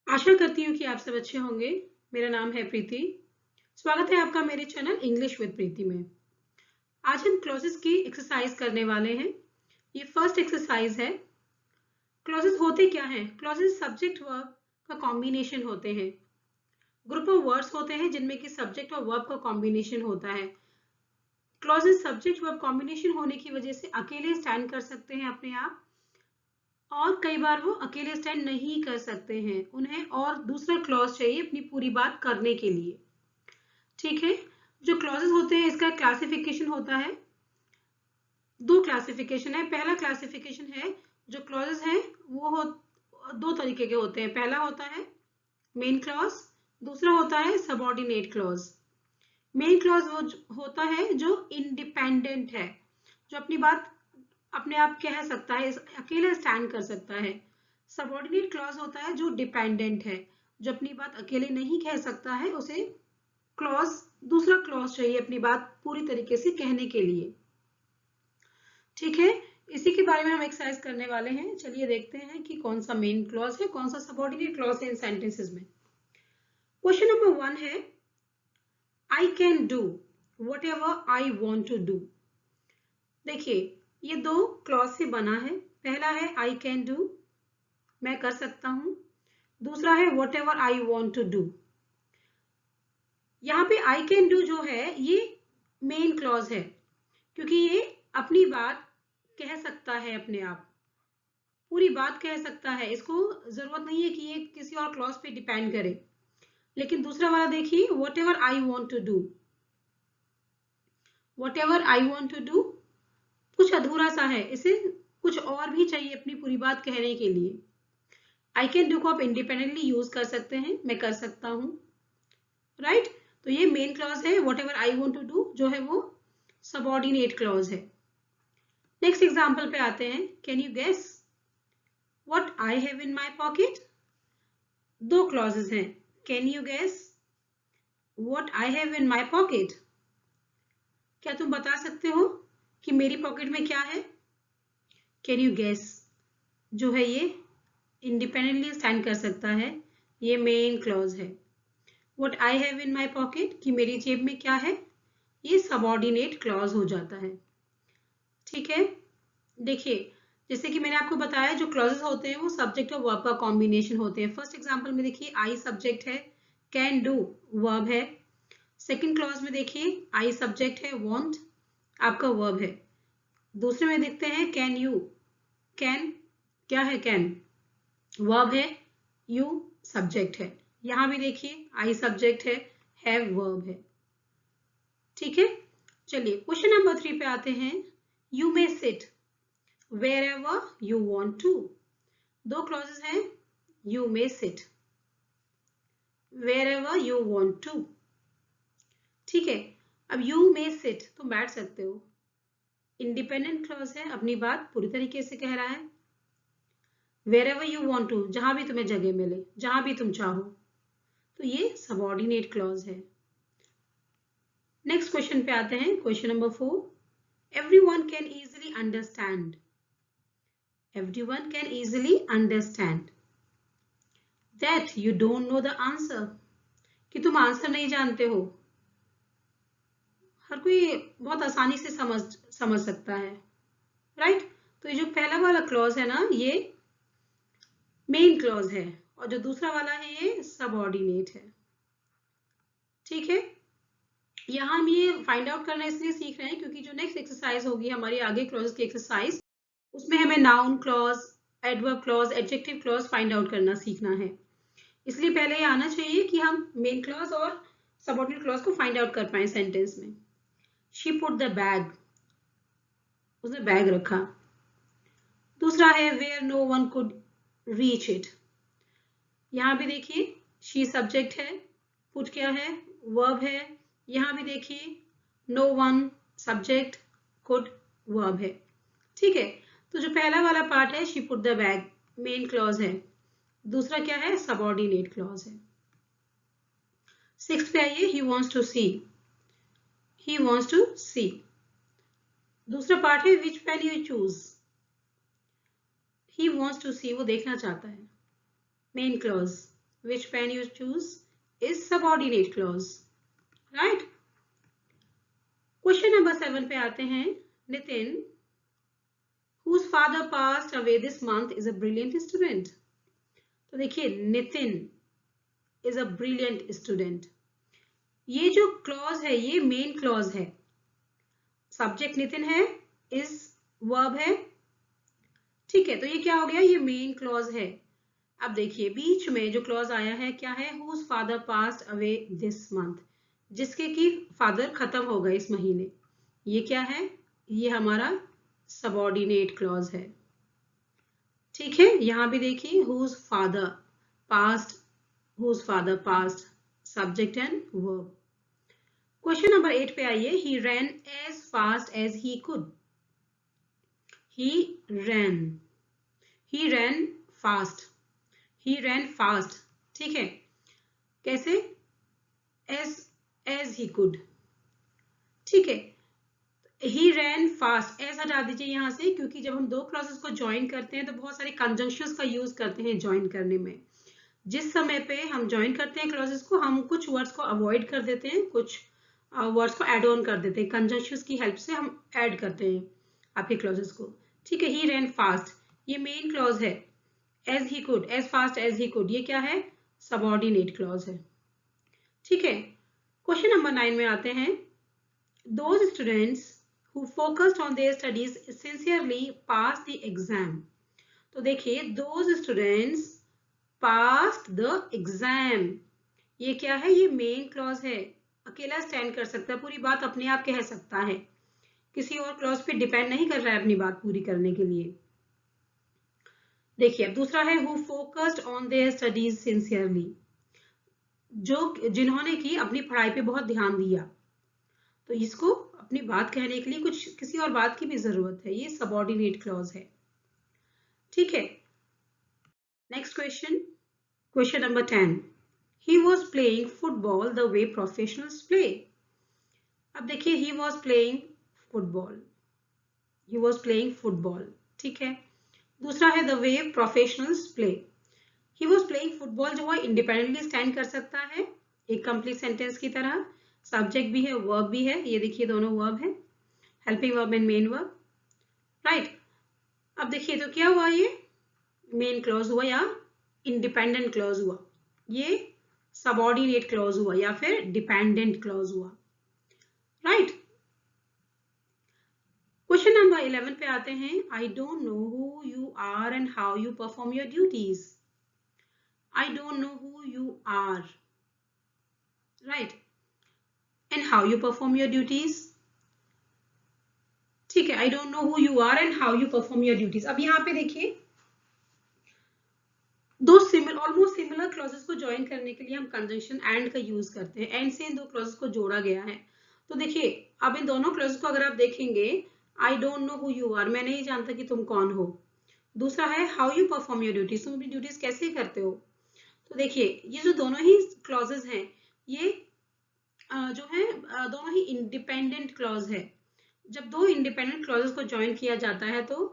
आशा करती हूँ कि आप सब अच्छे होंगे। मेरा नाम है प्रीति। स्वागत है आपका मेरे चैनल इंग्लिश विद प्रीति में। आज हम क्लॉजेस की एक्सरसाइज करने वाले हैं। ये फर्स्ट एक्सरसाइज है। क्लॉजेस होते क्या हैं? क्लॉजेस सब्जेक्ट वर्ब का कॉम्बिनेशन होते हैं। ग्रुप ऑफ वर्ड्स होते हैं जिनमें कि सब्जेक्ट और वर्ब का कॉम्बिनेशन होता है। क्लॉजेस सब्जेक्ट वर्ब कॉम्बिनेशन होने की वजह से अकेले स्टैंड कर सकते हैं अपने आप, और कई बार वो अकेले स्टैंड नहीं कर सकते हैं, उन्हें और दूसरा क्लॉज चाहिए अपनी पूरी बात करने के लिए। ठीक है। जो क्लॉजेस होते हैं इसका क्लासिफिकेशन होता है। दो क्लासिफिकेशन है। पहला क्लासिफिकेशन है, जो क्लॉजेस हैं वो दो तरीके के होते हैं। पहला होता है मेन क्लॉज, दूसरा होता है सबऑर्डिनेट क्लॉज। मेन क्लॉज वो होता है जो इंडिपेंडेंट है, जो अपनी बात अपने आप कह सकता है, अकेले स्टैंड कर सकता है। सबऑर्डिनेट क्लॉज होता है जो डिपेंडेंट है, जो अपनी बात अकेले नहीं कह सकता है, उसे क्लॉज दूसरा क्लॉज चाहिए अपनी बात पूरी तरीके से कहने के लिए। ठीक है। इसी के बारे में हम एक्सरसाइज करने वाले हैं। चलिए देखते हैं कि कौन सा मेन क्लॉज है, कौन सा सबऑर्डिनेट क्लॉज है इन सेंटेंसेस में। क्वेश्चन नंबर 1 है, I can do whatever I want to do. देखिए, ये दो क्लॉज से बना है। पहला है आई कैन डू, मैं कर सकता हूं। दूसरा है whatever I want to do. यहाँ पे आई कैन डू जो है ये मेन क्लॉज है, क्योंकि ये अपनी बात कह सकता है, अपने आप पूरी बात कह सकता है। इसको जरूरत नहीं है कि ये किसी और क्लॉज पे डिपेंड करे। लेकिन दूसरा वाला देखिए, whatever I want to do, whatever I want to do कुछ अधूरा सा है, इसे कुछ और भी चाहिए अपनी पूरी बात कहने के लिए। आई कैन डू को आप इंडिपेंडेंटली यूज कर सकते हैं, मैं कर सकता हूं, राइट। तो ये मेन क्लॉज है। Whatever I want to do जो है वो सबऑर्डिनेट क्लॉज है। नेक्स्ट एग्जाम्पल पे आते हैं। Can you guess what I have in my pocket. दो क्लॉजेस हैं। Can you guess what I have in my pocket. क्या तुम बता सकते हो कि मेरी पॉकेट में क्या है? कैन यू गेस जो है ये इंडिपेंडेंटली स्टैंड कर सकता है, ये मेन क्लॉज है। What I have in my pocket कि मेरी जेब में क्या है, ये सबऑर्डिनेट क्लॉज हो जाता है। ठीक है। देखिए, जैसे कि मैंने आपको बताया, जो क्लॉजेस होते हैं वो सब्जेक्ट और वर्ब का कॉम्बिनेशन होते हैं। फर्स्ट एग्जांपल में देखिए, आई सब्जेक्ट है, कैन डू वर्ब है। सेकंड क्लॉज में देखिए, आई सब्जेक्ट है, वांट आपका वर्ब है। दूसरे में देखते हैं कैन यू, कैन क्या है, कैन वर्ब है, यू सब्जेक्ट है। यहां भी देखिए आई सब्जेक्ट है, हैव वर्ब है। ठीक है। चलिए क्वेश्चन नंबर 3 पे आते हैं। You may sit wherever you want to। दो क्लॉजेस हैं, you may sit wherever you want to। ठीक है। अब you may sit तुम बैठ सकते हो, इंडिपेंडेंट क्लॉज है, अपनी बात पूरी तरीके से कह रहा है। wherever you want to जहां भी तुम्हें जगह मिले, जहां भी तुम चाहो, तो ये सबऑर्डिनेट क्लॉज है। नेक्स्ट क्वेश्चन पे आते हैं। Question number 4, everyone can easily understand। everyone can easily understand that you don't know the answer। कि तुम आंसर नहीं जानते हो, हर कोई बहुत आसानी से समझ सकता है, राइट। तो ये जो पहला वाला क्लॉज है ना, ये मेन क्लॉज है, और जो दूसरा वाला है ये सबऑर्डिनेट है। ठीक है। यहाँ हम ये फाइंड आउट करना इसलिए सीख रहे हैं क्योंकि जो नेक्स्ट एक्सरसाइज होगी हमारी आगे क्लॉज की एक्सरसाइज, उसमें हमें noun clause, adverb clause, adjective clause find out करना सीखना है। इसलिए पहले ये आना चाहिए कि हम मेन क्लॉज और सबऑर्डिनेट क्लॉज को फाइंड आउट कर पाए सेंटेंस में। शी पुट द बैग, उसने बैग रखा। दूसरा है where no one could reach it. यहां भी देखिए शी सब्जेक्ट है, पुट क्या है, वर्ब है। यहां भी देखिए no one subject, could verb है। ठीक है। तो जो पहला वाला पार्ट है she put the bag, main clause है। दूसरा क्या है, सबऑर्डिनेट क्लॉज है। सिक्स्थ पे आइए, he wants to see, he wants to see. दूसरा पार्ट है which pen you choose, he wants to see वो देखना चाहता है, main clause which pen you choose is subordinate clause, right? Question number 7 पे आते हैं. Nitin, whose father passed away this month, is a brilliant student. तो देखिए, Nitin is a brilliant student. ये जो क्लॉज है ये मेन क्लॉज है. सब्जेक्ट नितिन है, इज वर्ब है, ठीक है. तो ये क्या हो गया, ये मेन क्लॉज है. अब देखिए बीच में जो क्लॉज आया है क्या है, whose father passed away this month, जिसके की फादर खत्म हो गए इस महीने. ये क्या है, ये हमारा सबऑर्डिनेट क्लॉज है, ठीक है. यहां भी देखिए whose father passed, subject and verb. Question number 8 पे आइए. he ran as fast as he could. he ran fast, ठीक है. कैसे, as he could, ठीक है. he ran fast, as हटा दीजिए यहां से, क्योंकि जब हम दो क्लॉजेस को ज्वाइन करते हैं तो बहुत सारे कंजंक्शंस का यूज करते हैं ज्वाइन करने में. जिस समय पे हम ज्वाइन करते हैं क्लॉजेस को, हम कुछ वर्ड्स को अवॉइड कर देते हैं, कुछ वर्ड्स को एड ऑन कर देते हैं. कंजंक्शंस की हेल्प से हम ऐड करते हैं आपके क्लॉजेस को, ठीक है. ही रैन फास्ट, ये मेन क्लॉज है. As he could, as fast as he could, ये क्या है, सबऑर्डिनेट क्लॉज है, ठीक है. क्वेश्चन नंबर 9 में आते हैं. Those students who focused on their studies sincerely pass the exam. तो देखिए those students passed the exam, ये क्या है, ये मेन क्लॉज है. अकेला स्टैंड कर सकता है, पूरी बात अपने आप कह सकता है, किसी और क्लॉज पे डिपेंड नहीं कर रहा है अपनी बात पूरी करने के लिए. देखिए अब दूसरा है who focused on their studies sincerely, जो जिन्होंने की अपनी पढ़ाई पे बहुत ध्यान दिया. तो इसको अपनी बात कहने के लिए कुछ किसी और बात की भी जरूरत है, ये सबऑर्डिनेट क्लॉज है, ठीक है. Next question, question number 10. He was playing football the way professionals play. अब देखिए he was playing football, ठीक है. दूसरा है the way professionals play. He was playing football जो है इंडिपेंडेंटली स्टैंड कर सकता है एक कंप्लीट सेंटेंस की तरह. सब्जेक्ट भी है, वर्ब भी है, ये देखिए दोनों वर्ब है, helping verb and main verb, right. अब देखिए तो क्या हुआ, ये मेन क्लॉज हुआ या इंडिपेंडेंट क्लॉज हुआ, ये सबऑर्डिनेट क्लॉज हुआ या फिर डिपेंडेंट क्लॉज हुआ, राइट. क्वेश्चन नंबर 11 पे आते हैं. I don't know who you are and how you perform your duties. I don't know who you are, right, and how you perform your duties, ठीक है. I don't know who you are and how you perform your duties. अब यहाँ पे देखिए दो almost similar clauses को join करने के लिए हम कंजंक्शन एंड का यूज करते हैं. एंड से इन दो क्लॉजेस को जोड़ा गया है. तो देखिए अब इन दोनों क्लॉजेस को अगर आप देखेंगे, I don't know who you are, मैं नहीं जानता कि तुम कौन हो. दूसरा है how you perform your duties, तुम अपनी ड्यूटीज कैसे करते हो. तो देखिए ये जो दोनों ही क्लॉजेस हैं ये जो है दोनों ही इंडिपेंडेंट क्लॉज है. जब दो इंडिपेंडेंट क्लॉजेस को ज्वाइन किया जाता है तो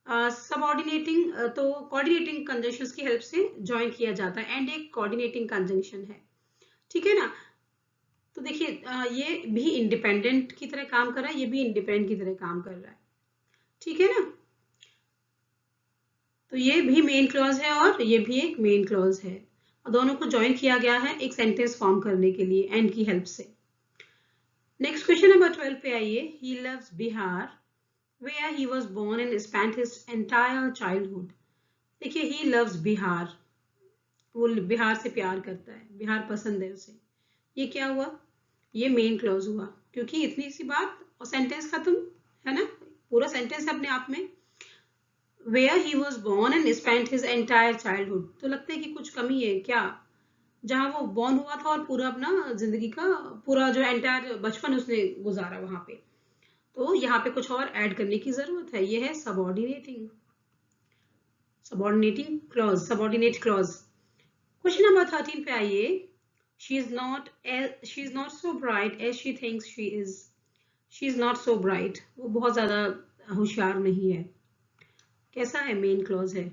सबऑर्डिनेटिंग तो कोऑर्डिनेटिंग कंजंक्शंस की हेल्प से ज्वाइन किया जाता है. एंड एक कोऑर्डिनेटिंग कंजंक्शन है, ठीक है ना. तो देखिए ये भी इंडिपेंडेंट की तरह काम कर रहा है, ये भी इंडिपेंडेंट की तरह काम कर रहा है, ठीक है ना. तो ये भी मेन क्लॉज है और ये भी एक मेन क्लॉज है, और दोनों को ज्वाइन किया गया है एक सेंटेंस फॉर्म करने के लिए एंड की हेल्प से. नेक्स्ट क्वेश्चन नंबर 12 पे आइए. He loves Bihar where he was born and spent his entire childhood. देखिए he loves बिहार, वो बिहार से प्यार करता है, बिहार पसंद है उसे. ये क्या हुआ, ये मेन क्लॉज हुआ, क्योंकि इतनी सी बात और सेंटेंस खत्म है ना, पूरा सेंटेंस अपने आप में. where he was born and spent his entire childhood, तो लगता है कि कुछ कमी है क्या, जहां वो बॉर्न हुआ था और पूरा अपना जिंदगी का पूरा जो एंटायर बचपन उसने गुजारा वहां पे. तो यहाँ पे कुछ और ऐड करने की जरूरत है, ये है subordinating clause, subordinate clause. Question number 13 पे आइए. She is not so bright as she thinks she is. She is not so bright, वो बहुत ज्यादा होशियार नहीं है. कैसा है, मेन क्लॉज है,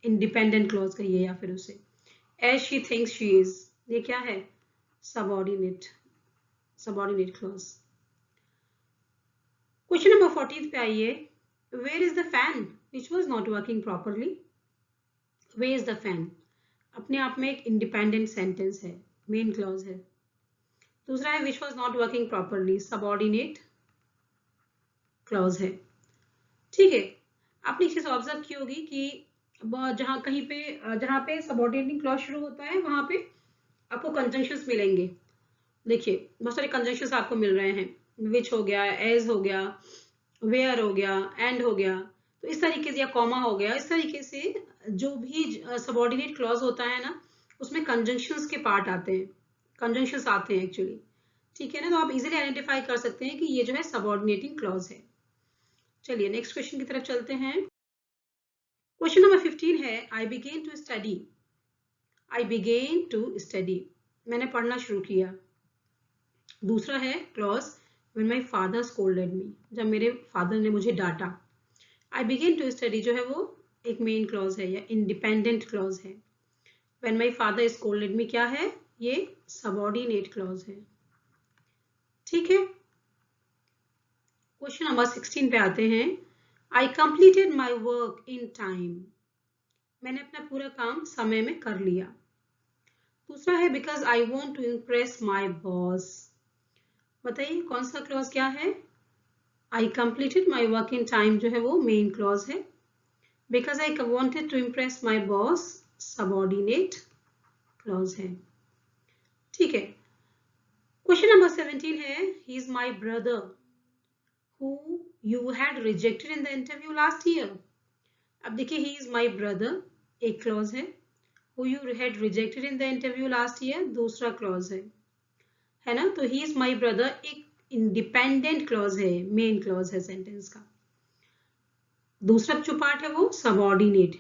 इंडिपेंडेंट क्लॉज कहिए या फिर उसे. As she thinks she is, ये क्या है? Subordinate, subordinate clause. Question number 14 पे आइए। Where is the fan which was not working properly? Where is the fan अपने आप में एक इंडिपेंडेंट सेंटेंस है, मेन क्लॉज है। दूसरा है विच was not working properly, subordinate clause है। ठीक है, आपने एक चीज ऑब्जर्व की होगी कि जहां कहीं पे जहां पे सबऑर्डिनेटिंग क्लॉज शुरू होता है वहां पे आपको कंजंक्शंस मिलेंगे। देखिए बहुत सारे कंजंक्शंस आपको मिल रहे हैं, विच हो गया, एज हो गया, वेयर हो गया, एंड हो गया, तो इस तरीके से, या कॉमा हो गया, इस तरीके से जो भी सबऑर्डिनेट क्लॉज होता है ना उसमें कंजंक्शंस के पार्ट आते हैं, कंजंक्शंस आते हैं एक्चुअली। ठीक है ना, तो आप इजीली आइडेंटिफाई कर सकते हैं कि ये जो है सबऑर्डिनेटिंग क्लॉज है। चलिए नेक्स्ट क्वेश्चन की तरफ चलते हैं। क्वेश्चन नंबर 15 है I began to study. I began to study, मैंने पढ़ना शुरू किया। दूसरा है clause when my father scolded me, जब मेरे फादर ने मुझे डांटा। आई बिगेन टू स्टडी जो है वो एक मेन क्लॉज है या इंडिपेंडेंट क्लॉज है। व्हेन माय फादर स्कोल्डेड मी क्या है? ये सबऑर्डिनेट क्लॉज है। ठीक है, क्वेश्चन नंबर 16 पे आते हैं। आई completed my work in time, मैंने अपना पूरा काम समय में कर लिया। दूसरा है because I want to impress my boss, बताइए कौन सा क्लॉज क्या है? I completed my work in time जो है वो मेन क्लॉज है। Because I wanted to impress my boss subordinate clause है। ठीक है, क्वेश्चन नंबर 17 है he is my brother who you had rejected in the interview last year। अब देखिए he is my brother एक क्लॉज है, who you had rejected in the interview last year दूसरा clause है ना। तो he is my brother एक independent clause है, मेन क्लॉज है सेंटेंस का। दूसरा जो पार्ट है वो सबऑर्डिनेट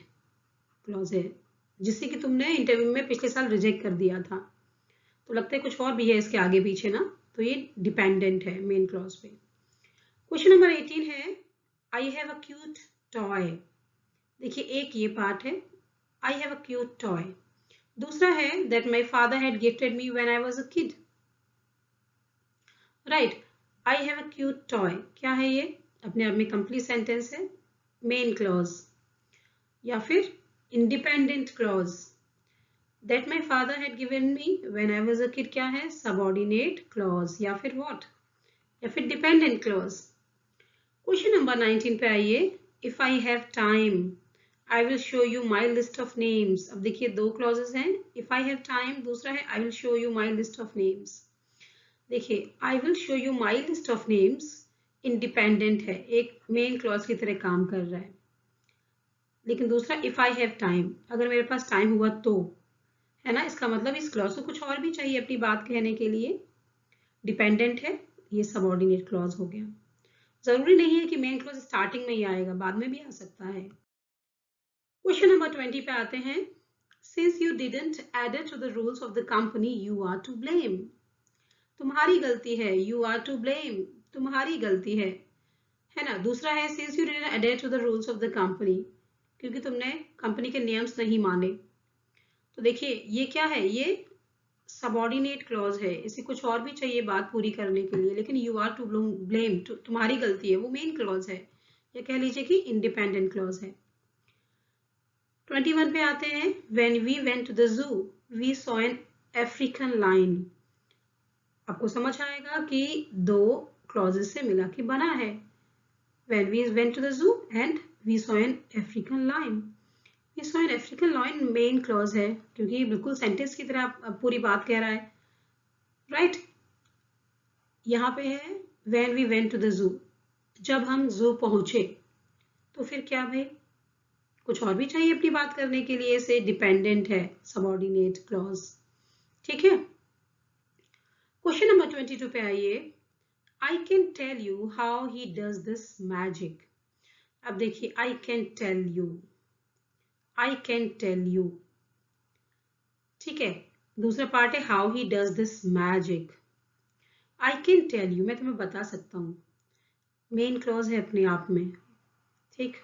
क्लॉज है, जिससे कि तुमने इंटरव्यू में पिछले साल रिजेक्ट कर दिया था। तो लगता है कुछ और भी है इसके आगे पीछे ना, तो ये डिपेंडेंट है मेन क्लॉज पे। क्वेश्चन नंबर 18 है I have a cute toy. देखिए एक ये पार्ट है I have a cute toy. दूसरा है that my father had gifted me when I was a kid. Right, I have a cute toy क्या है? ये अपने आप में कंप्लीट सेंटेंस है, मेन क्लॉज या फिर independent clause. That my father had given me when I was a kid क्या है? सबऑर्डिनेट क्लॉज या फिर व्हाट, या फिर डिपेंडेंट क्लॉज। क्वेश्चन नंबर 19 पे आइए। If I have time I will show you my list of names. अब देखिए दो क्लॉजेस हैं, इफ आई हैव टाइम, दूसरा है I will show you my list of names. देखिए I will show you my list of names independent है, एक main clause की तरह काम कर रहा है। लेकिन दूसरा इफ आई हैव टाइम, अगर मेरे पास टाइम हुआ तो, है ना, इसका मतलब इस क्लॉज को कुछ और भी चाहिए अपनी बात कहने के लिए। डिपेंडेंट है, ये सबऑर्डिनेट क्लॉज हो गया। जरूरी नहीं है कि मेन क्लॉज स्टार्टिंग में ही आएगा, बाद में भी आ सकता है। क्वेश्चन नंबर 20 पे आते हैं। Since you didn't added to the rules of the company you are to blame. तुम्हारी गलती है, यू आर टू ब्लेम, तुम्हारी गलती है ना। दूसरा है since you didn't added to the rules of the company, क्योंकि तुमने कंपनी के नियम्स नहीं माने। तो देखिए ये क्या है? ये सबऑर्डिनेट क्लॉज है, इसे कुछ और भी चाहिए बात पूरी करने के लिए, लेकिन यू आर टू ब्लेम, तुम्हारी गलती है, वो मेन क्लॉज है, या कह लीजिए कि इंडिपेंडेंट क्लॉज है। 21 पे आते हैं। When we went to the zoo, we saw an African lion। आपको समझ आएगा कि दो क्लॉजेस से मिला के बना है। When we went to the zoo and we saw an African lion। We saw an African lion main clause है, क्योंकि बिल्कुल सेंटेंस की तरह पूरी बात कह रहा है। राइट, यहाँ पे है when we went to the zoo, जब हम जू पहुंचे। तो फिर क्या भाई, कुछ और भी चाहिए अपनी बात करने के लिए, से डिपेंडेंट है, सबऑर्डिनेट क्लॉज। ठीक है, क्वेश्चन नंबर 22 पे आइए। I can tell you how he does this magic. अब देखिए I can tell you, I can tell you, ठीक है। दूसरा पार्ट है how he does this magic. I can tell you, मैं तुम्हें बता सकता हूँ, मेन क्लॉज है अपने आप में, ठीक।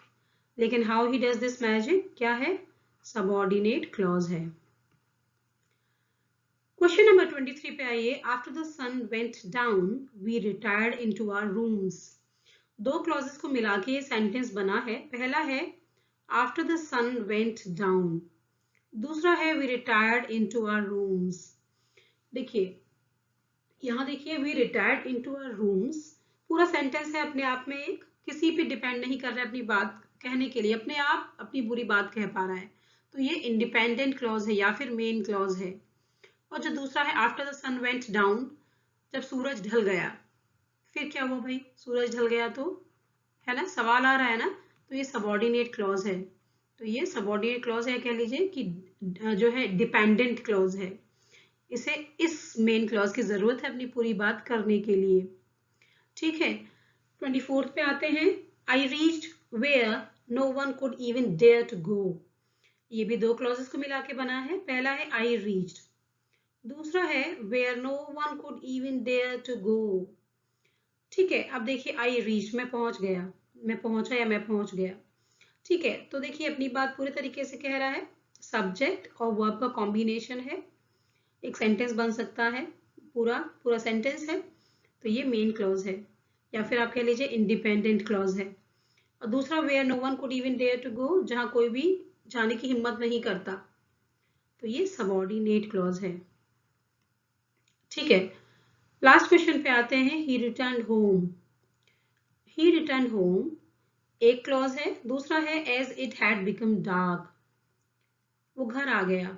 लेकिन how he does this magic क्या है? सबऑर्डिनेट क्लॉज है। क्वेश्चन नंबर 23 पे आइए। After the sun went down we retired into our rooms. दो क्लॉजेस को मिला के ये सेंटेंस बना है। पहला है after the sun went down, दूसरा है we retired into our rooms. देखिए यहाँ देखिए we retired into our rooms, पूरा सेंटेंस है अपने आप में, एक किसी पे डिपेंड नहीं कर रहा है अपनी बात कहने के लिए, अपने आप अपनी बुरी बात कह पा रहा है, तो ये इंडिपेंडेंट क्लॉज है या फिर मेन क्लॉज है। और जो दूसरा है after the sun went down, जब सूरज ढल गया, फिर क्या हुआ भाई, सूरज ढल गया तो, है ना, सवाल आ रहा है ना, तो ये सबऑर्डिनेट क्लॉज है। तो ये सबऑर्डिनेट क्लॉज है, कह लीजिए कि जो है डिपेंडेंट क्लॉज है, इसे इस मेन क्लॉज की जरूरत है अपनी पूरी बात करने के लिए। ठीक है, 24 पे आते हैं। I reached where no one could even dare to go. ये भी दो क्लॉजेस को मिला के बना है। पहला है आई रीच्ड, दूसरा है where no one could even dare to go. ठीक है, अब देखिए आई रीच, मैं पहुंच गया, मैं पहुंचा या मैं पहुंच गया। ठीक है, तो देखिए अपनी बात पूरे तरीके से कह रहा है, सब्जेक्ट और वर्ब का कॉम्बिनेशन है, एक सेंटेंस बन सकता है, पूरा पूरा सेंटेंस है, तो ये मेन क्लॉज है या फिर आप कह लीजिए इंडिपेंडेंट क्लॉज है। और दूसरा where no one could even dare to go, जहां कोई भी जाने की हिम्मत नहीं करता, तो ये सबऑर्डिनेट क्लॉज है। ठीक है, लास्ट क्वेश्चन पे आते हैं। He return home. He return home एक क्लॉज है, दूसरा है as it had become dark, वो घर आ गया,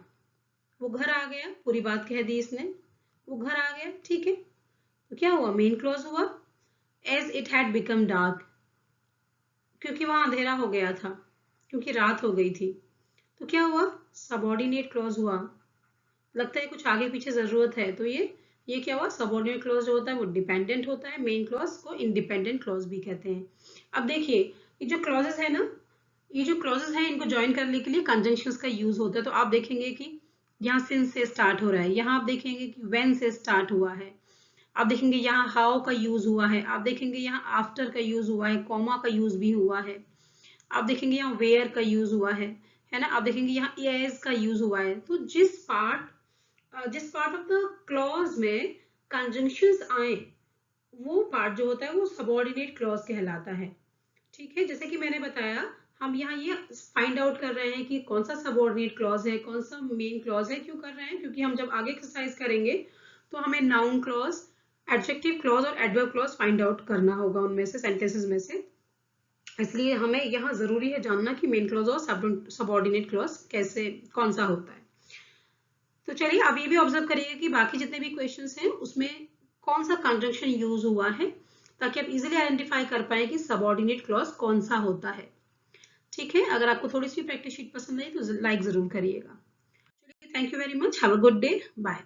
वो घर आ गया, पूरी बात कह दी इसने, वो घर आ गया। ठीक है, तो क्या हुआ, मेन क्लॉज हुआ। As it had become dark, क्योंकि वहां अंधेरा हो गया था, क्योंकि रात हो गई थी, तो क्या हुआ, सबऑर्डिनेट क्लॉज हुआ। लगता है कुछ आगे पीछे जरूरत है, तो ये क्या हुआ, सबऑर्डिनेट क्लॉज जो होता है वो डिपेंडेंट होता है, मेन क्लॉज को इंडिपेंडेंट क्लॉज भी कहते हैं। अब देखिए ये जो क्लॉजेस है ना, ये जो क्लॉजेस हैं इनको ज्वाइन करने के लिए कंजंक्शंस का यूज होता है। तो आप देखेंगे कि यहाँ सिंस से स्टार्ट हो रहा है, यहाँ आप देखेंगे कि व्हेन से स्टार्ट हुआ है, आप देखेंगे यहाँ हाउ का यूज हुआ है, आप देखेंगे यहाँ आफ्टर का यूज हुआ है, कॉमा का यूज भी हुआ है, आप देखेंगे यहाँ वेयर का यूज हुआ है ना, आप देखेंगे यहाँ एज का यूज हुआ है। तो जिस पार्ट ऑफ द क्लॉज में कंजंक्शंस आए, वो पार्ट जो होता है वो सबऑर्डिनेट क्लॉज कहलाता है। ठीक है, जैसे कि मैंने बताया, हम यहाँ ये फाइंड आउट कर रहे हैं कि कौन सा सबऑर्डिनेट क्लॉज है, कौन सा मेन क्लॉज है। क्यों कर रहे हैं, क्योंकि हम जब आगे एक्सरसाइज करेंगे तो हमें नाउन क्लॉज, एडजेक्टिव क्लॉज और एडवर्ब क्लॉज फाइंड आउट करना होगा उनमें से, सेंटेंसेस में से। इसलिए हमें यहाँ जरूरी है जानना कि मेन क्लॉज और सबऑर्डिनेट क्लॉज कैसे, कौन सा होता है। तो चलिए आप ये भी ऑब्जर्व करिएगा कि बाकी जितने भी क्वेश्चंस हैं उसमें कौन सा कंजंक्शन यूज हुआ है, ताकि आप इजीली आइडेंटिफाई कर पाए कि सबऑर्डिनेट क्लॉज कौन सा होता है। ठीक है, अगर आपको थोड़ी सी प्रैक्टिस शीट पसंद आई तो लाइक जरूर करिएगा। चलिए, thank you very much, have a good day, bye.